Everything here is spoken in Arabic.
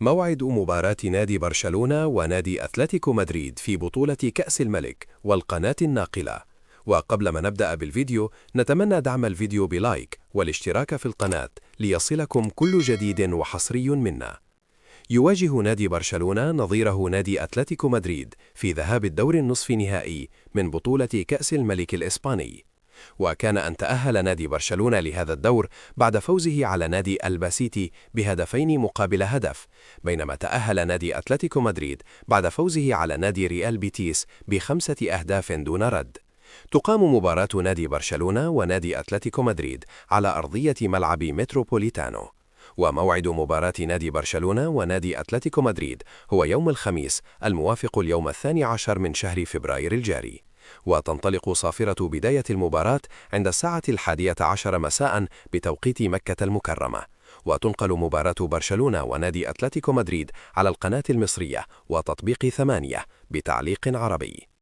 موعد مباراة نادي برشلونة ونادي أتلتيكو مدريد في بطولة كأس الملك والقناة الناقلة. وقبل ما نبدأ بالفيديو نتمنى دعم الفيديو بلايك والاشتراك في القناة ليصلكم كل جديد وحصري منا. يواجه نادي برشلونة نظيره نادي أتلتيكو مدريد في ذهاب الدور النصف نهائي من بطولة كأس الملك الإسباني. وكان أن تأهل نادي برشلونة لهذا الدور بعد فوزه على نادي الباسيتي بهدفين مقابل هدف، بينما تأهل نادي أتلتيكو مدريد بعد فوزه على نادي ريال بيتيس ب5 أهداف دون رد. تقام مباراة نادي برشلونة ونادي أتلتيكو مدريد على أرضية ملعب متروبوليتانو. وموعد مباراة نادي برشلونة ونادي أتلتيكو مدريد هو يوم الخميس الموافق اليوم 12 من شهر فبراير الجاري. وتنطلق صافرة بداية المباراة عند الساعة 11 مساء بتوقيت مكة المكرمة، وتنقل مباراة برشلونة ونادي أتلتيكو مدريد على القناة المصرية وتطبيق 8 بتعليق عربي.